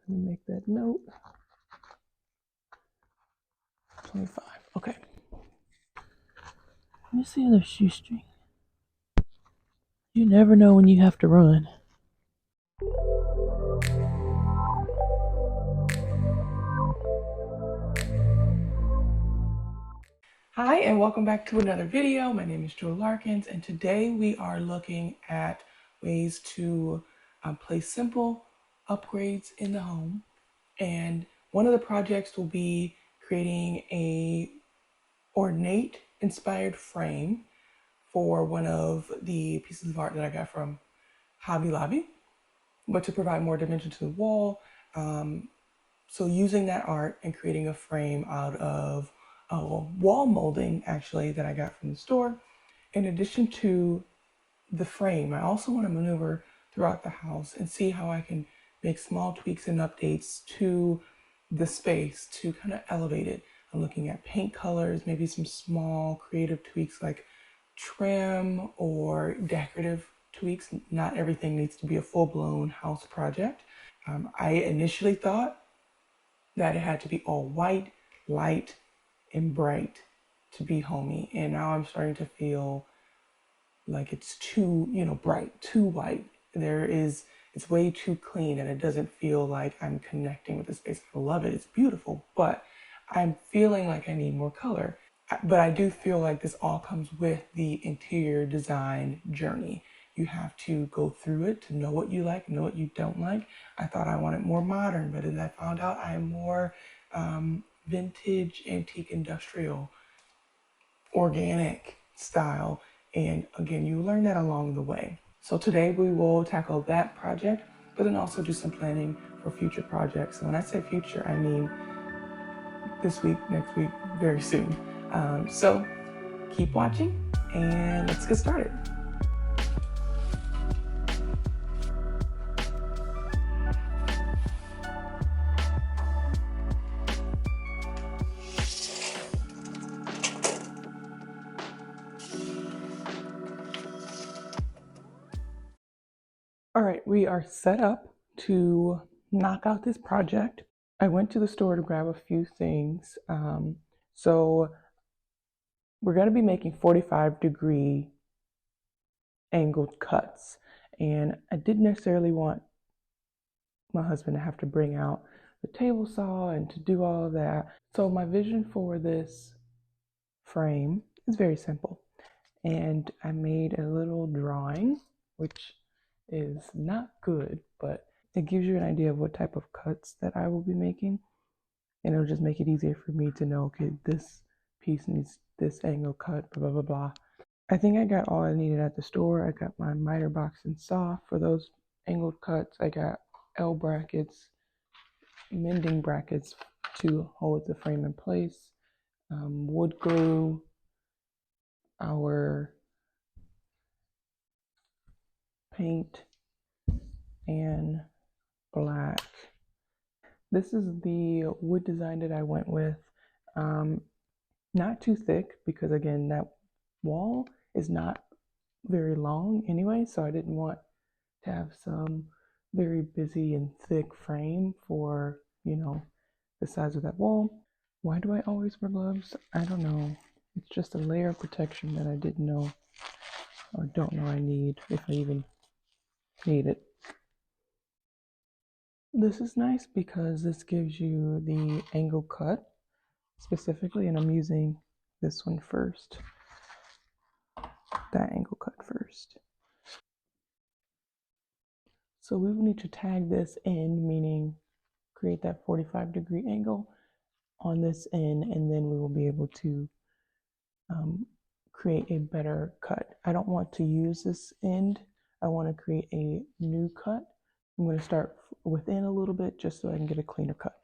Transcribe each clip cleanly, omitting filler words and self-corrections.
Let me make that note. 25. Okay. Let me see the shoestring. You never know when you have to run. Hi, and welcome back to another video. My name is Larkins, and today we are looking at ways to place simple upgrades in the home. And one of the projects will be creating a Ornate inspired frame for one of the pieces of art that I got from Hobby Lobby, but to provide more dimension to the wall. So using that art and creating a frame out of wall molding, actually, that I got from the store. In addition to the frame, I also want to maneuver throughout the house and see how I can make small tweaks and updates to the space to kind of elevate it. I'm looking at paint colors, maybe some small creative tweaks like trim or decorative tweaks. Not everything needs to be a full-blown house project. I initially thought that it had to be all white, light, and bright to be homey. And now I'm starting to feel like it's too, bright, too white. It's way too clean and it doesn't feel like I'm connecting with the space. I love it, it's beautiful, but I'm feeling like I need more color. But I do feel like this all comes with the interior design journey. You have to go through it to know what you like, know what you don't like. I thought I wanted more modern, but as I found out, I'm more vintage, antique, industrial, organic style. And again, you learn that along the way. So today we will tackle that project, but then also do some planning for future projects. And when I say future, I mean this week, next week, very soon. So keep watching and let's get started. All right, we are set up to knock out this project. I went to the store to grab a few things. So we're going to be making 45-degree angled cuts. And I didn't necessarily want my husband to have to bring out the table saw and to do all of that. So my vision for this frame is very simple. And I made a little drawing, which is not good, but it gives you an idea of what type of cuts that I will be making. And it'll just make it easier for me to know, okay, this piece needs this angle cut, blah, blah, blah, blah. I think I got all I needed at the store. I got my miter box and saw for those angled cuts. I got L brackets, mending brackets to hold the frame in place, wood glue, our paint, and black. This is the wood design that I went with. Not too thick because again, that wall is not very long anyway, so I didn't want to have some very busy and thick frame for, the size of that wall. Why do I always wear gloves? I don't know. It's just a layer of protection that I didn't know or don't know I need, if I even need it. This is nice because this gives you the angle cut specifically, and I'm using this one first. That angle cut first. So we will need to tag this end, meaning create that 45-degree angle on this end, and then we will be able to create a better cut. I don't want to use this end. I want to create a new cut. I'm going to start within a little bit just so I can get a cleaner cut.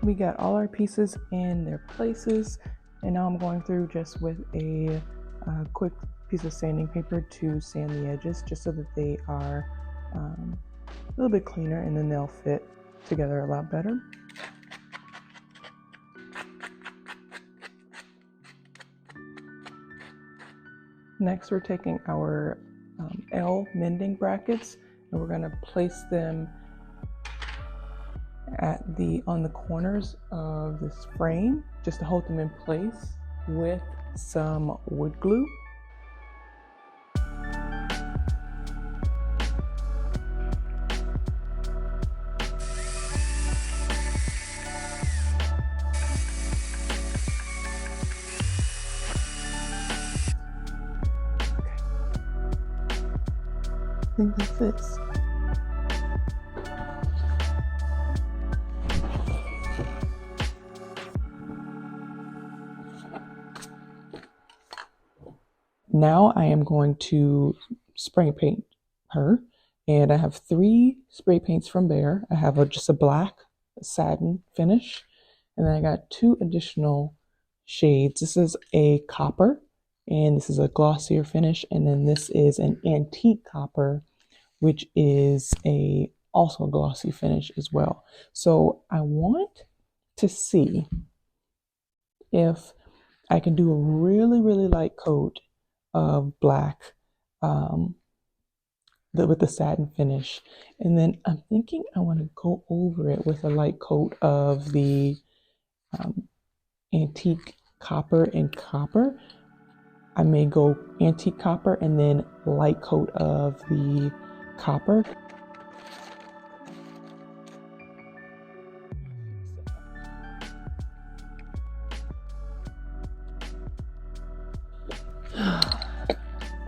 we got all our pieces in their places, and now I'm going through just with a quick piece of sanding paper to sand the edges, just so that they are a little bit cleaner, and then they'll fit together a lot better. Next, we're taking our L mending brackets, and we're going to place them on the corners of this frame, just to hold them in place with some wood glue. I think that fits. Now I am going to spray paint her, and I have 3 spray paints from Behr. I have just a black satin finish, and then I got 2 additional shades. This is a copper, and this is a glossier finish, and then this is an antique copper, which is also a glossy finish as well. So I want to see if I can do a really, really light coat of black with the satin finish. And then I'm thinking I want to go over it with a light coat of the antique copper and copper. I may go antique copper and then light coat of the copper.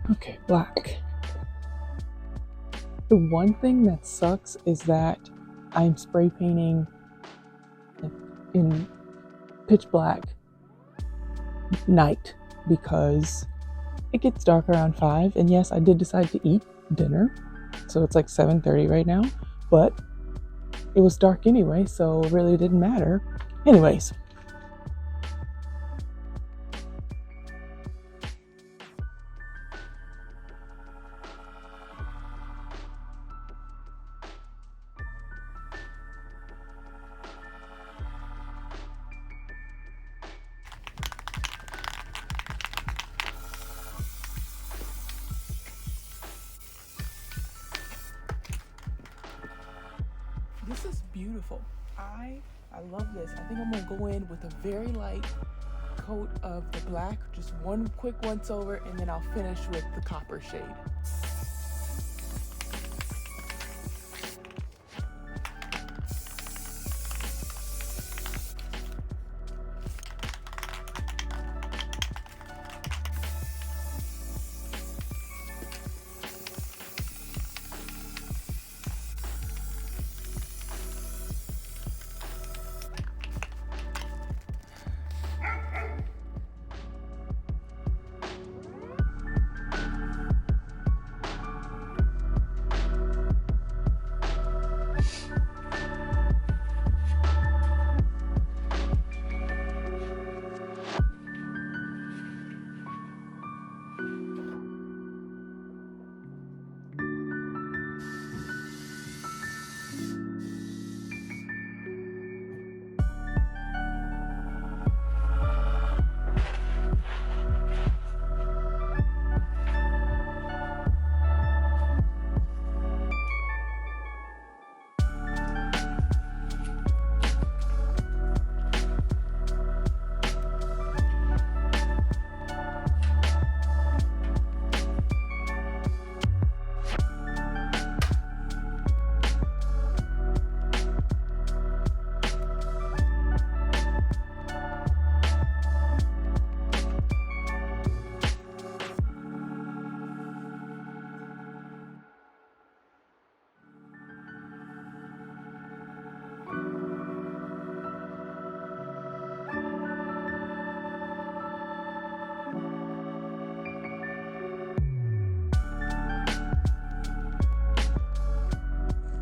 Okay, black. The one thing that sucks is that I'm spray painting in pitch black night because it gets dark around 5, and yes, I did decide to eat dinner, so it's like 7:30 right now, but it was dark anyway, so it really didn't matter. Anyways, this is beautiful. I love this. I think I'm gonna go in with a very light coat of the black, just one quick once over, and then I'll finish with the copper shade.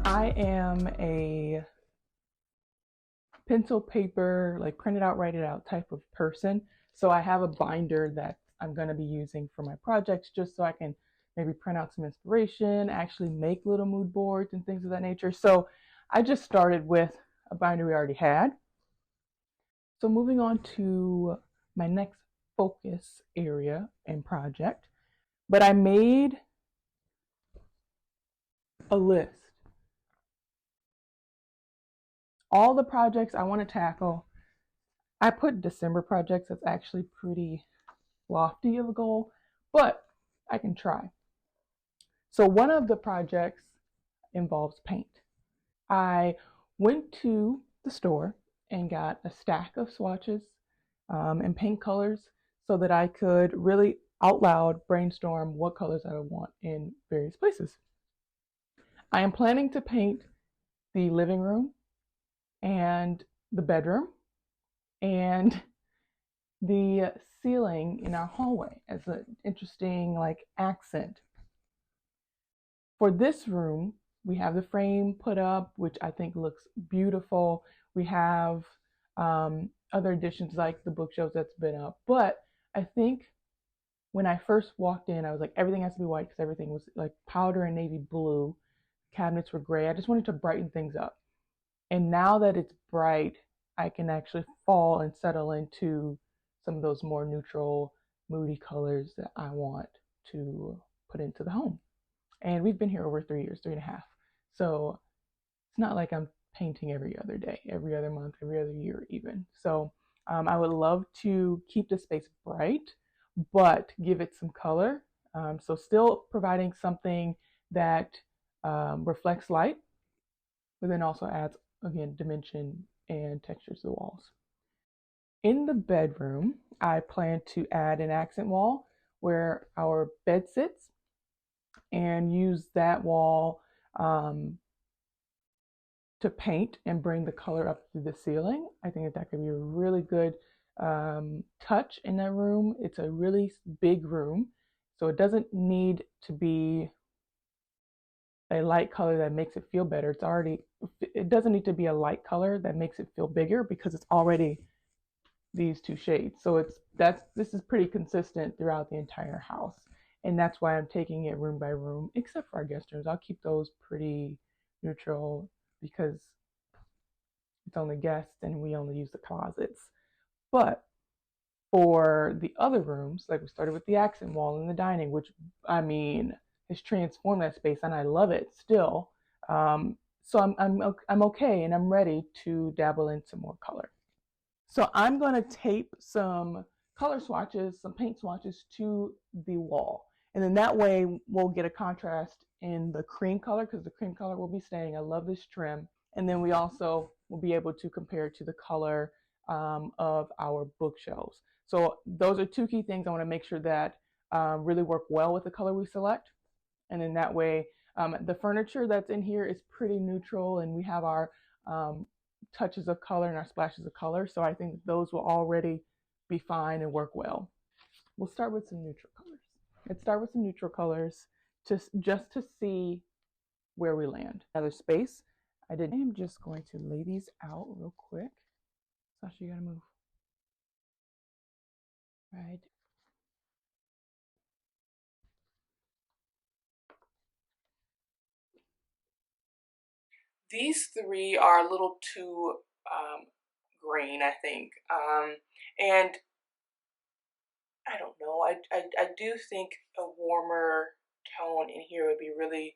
I am a pencil paper, like print it out, write it out type of person. So I have a binder that I'm going to be using for my projects just so I can maybe print out some inspiration, actually make little mood boards and things of that nature. So I just started with a binder we already had. So moving on to my next focus area and project, but I made a list. All the projects I want to tackle. I put December projects. That's actually pretty lofty of a goal, but I can try. So one of the projects involves paint. I went to the store and got a stack of swatches and paint colors so that I could really out loud brainstorm what colors I would want in various places. I am planning to paint the living room and the bedroom and the ceiling in our hallway as an interesting like accent. For this room, we have the frame put up, which I think looks beautiful. We have other additions like the bookshelves that's been up. But I think when I first walked in, I was like, everything has to be white because everything was like powder and navy blue. Cabinets were gray. I just wanted to brighten things up. And now that it's bright, I can actually fall and settle into some of those more neutral, moody colors that I want to put into the home. And we've been here over 3 years, 3.5. So it's not like I'm painting every other day, every other month, every other year, even. So I would love to keep the space bright, but give it some color. So still providing something that reflects light, but then also adds, again, dimension and texture to the walls. In the bedroom, I plan to add an accent wall where our bed sits and use that wall to paint and bring the color up through the ceiling. I think that could be a really good touch in that room. It's a really big room, so it doesn't need to be a light color that makes it feel better. It doesn't need to be a light color that makes it feel bigger because it's already these two shades. So this is pretty consistent throughout the entire house. And that's why I'm taking it room by room, except for our guest rooms. I'll keep those pretty neutral because it's only guests and we only use the closets. But for the other rooms, like we started with the accent wall and the dining, which I mean has transformed that space, and I love it still. So I'm okay, and I'm ready to dabble in some more color. So I'm going to tape some color swatches, some paint swatches to the wall. And then that way we'll get a contrast in the cream color because the cream color will be staying. I love this trim. And then we also will be able to compare it to the color of our bookshelves. So those are two key things I want to make sure that really work well with the color we select. And then that way, the furniture that's in here is pretty neutral, and we have our touches of color and our splashes of color. So I think those will already be fine and work well. We'll start with some neutral colors. Let's start with some neutral colors just to see where we land. Another space. I am just going to lay these out real quick. Sasha, you gotta move. Right. These three are a little too green, I think. And I don't know. I do think a warmer tone in here would be really,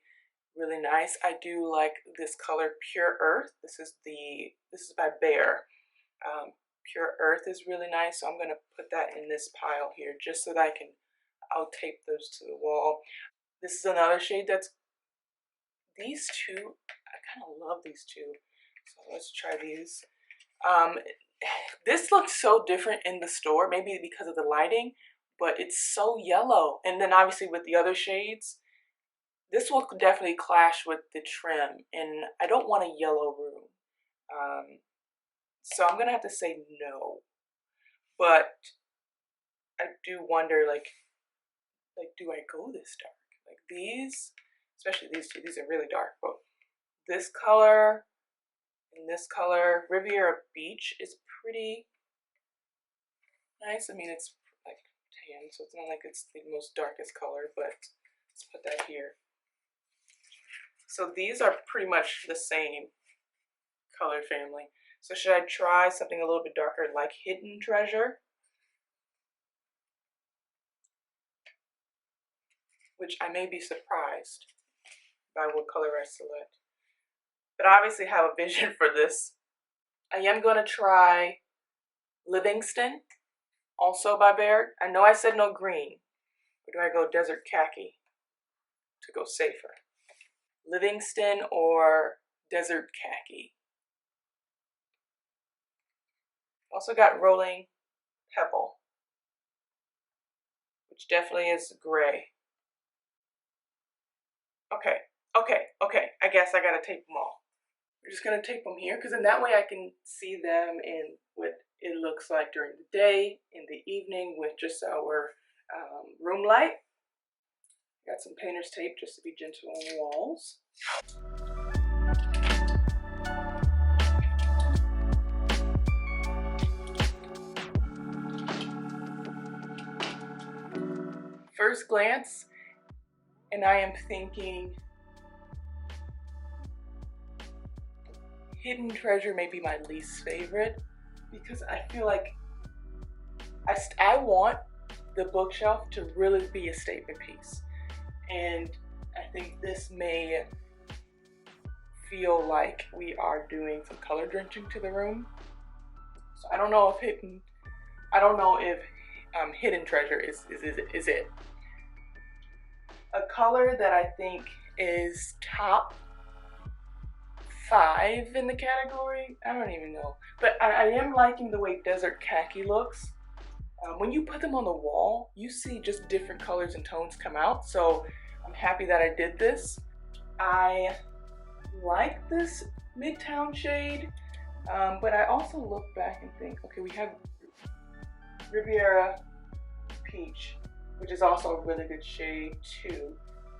really nice. I do like this color, Pure Earth. This is by Bear. Pure Earth is really nice, so I'm going to put that in this pile here just so that I'll tape those to the wall. This is another shade that's, these two, I kind of love these two. So let's try these. This looks so different in the store, maybe because of the lighting, but it's so yellow. And then obviously with the other shades, this will definitely clash with the trim, and I don't want a yellow room. So I'm gonna have to say no. But I do wonder, like do I go this dark? Like these, especially these two, these are really dark, but this color, in this color. Riviera Beach is pretty nice. I mean, it's like tan, so it's not like it's the most darkest color, but let's put that here. So these are pretty much the same color family. So should I try something a little bit darker like Hidden Treasure? Which I may be surprised by what color I select. But I obviously have a vision for this. I am going to try Livingston, also by Baird. I know I said no green, but do I go Desert Khaki to go safer? Livingston or Desert Khaki? Also got Rolling Pebble, which definitely is gray. Okay. I guess I gotta tape them all. We're just gonna tape them here because in that way I can see them in what it looks like during the day, in the evening with just our room light. Got some painter's tape just to be gentle on the walls. First glance, and I am thinking Hidden Treasure may be my least favorite because I feel like I want the bookshelf to really be a statement piece. And I think this may feel like we are doing some color drenching to the room. So I don't know if Hidden Treasure is it. A color that I think is top 5 in the category, I don't even know, but I am liking the way Desert Khaki looks. When you put them on the wall, you see just different colors and tones come out, so I'm happy that I did this. I like this Midtown shade, but I also look back and think, okay, we have Riviera Peach, which is also a really good shade too.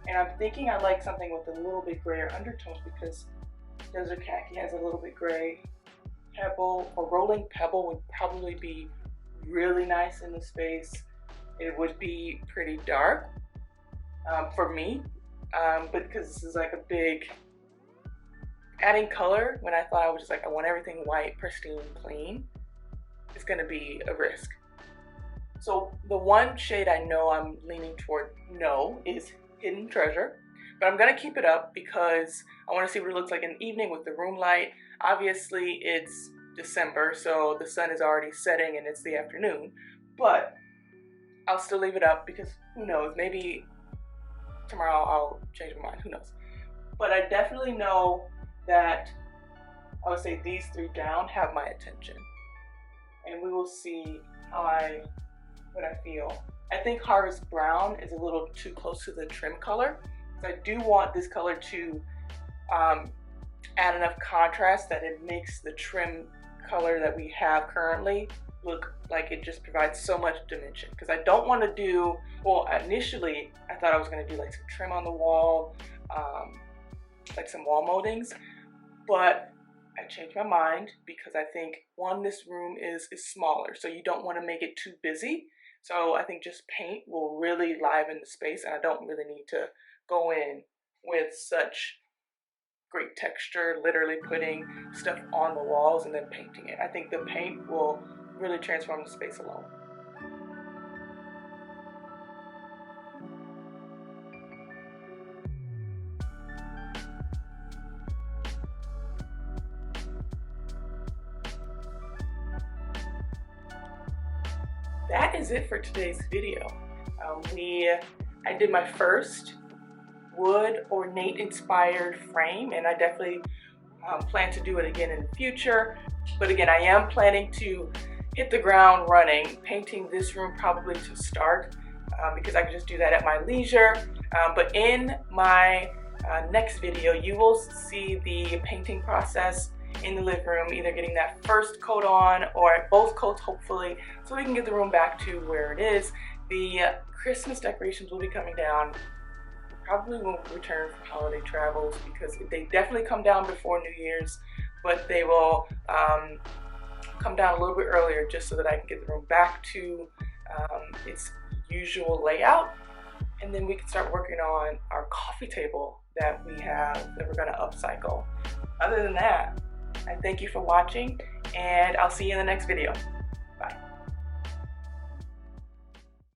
And I'm thinking I like something with a little bit grayer undertones because Desert Khaki has a little bit gray. Pebble or Rolling Pebble would probably be really nice in the space. It would be pretty dark for me, but because this is like a big adding color when I thought I was just like, I want everything white, pristine, clean, it's gonna be a risk. So the one shade I know I'm leaning toward no is Hidden Treasure, but I'm gonna keep it up because I wanna see what it looks like in the evening with the room light. Obviously it's December, so the sun is already setting and it's the afternoon, but I'll still leave it up because who knows, maybe tomorrow I'll change my mind, who knows. But I definitely know that I would say these 3 down have my attention, and we will see what I feel. I think Harvest Brown is a little too close to the trim color. So I do want this color to add enough contrast that it makes the trim color that we have currently look like it just provides so much dimension. Because I don't want to do, well, initially I thought I was going to do like some trim on the wall, like some wall moldings, but I changed my mind because I think one, this room is smaller, so you don't want to make it too busy. So I think just paint will really liven the space, and I don't really need to go in with such great texture, literally putting stuff on the walls and then painting it. I think the paint will really transform the space alone. That is it for today's video. I did my first wood ornate inspired frame, and I definitely plan to do it again in the future. But again, I am planning to hit the ground running, painting this room probably to start because I can just do that at my leisure. But in my next video, you will see the painting process in the living room, either getting that first coat on or both coats hopefully, so we can get the room back to where it is. The Christmas decorations will be coming down. Probably won't return from holiday travels because they definitely come down before New Year's, but they will come down a little bit earlier just so that I can get the room back to its usual layout. And then we can start working on our coffee table that we have that we're going to upcycle. Other than that, I thank you for watching, and I'll see you in the next video.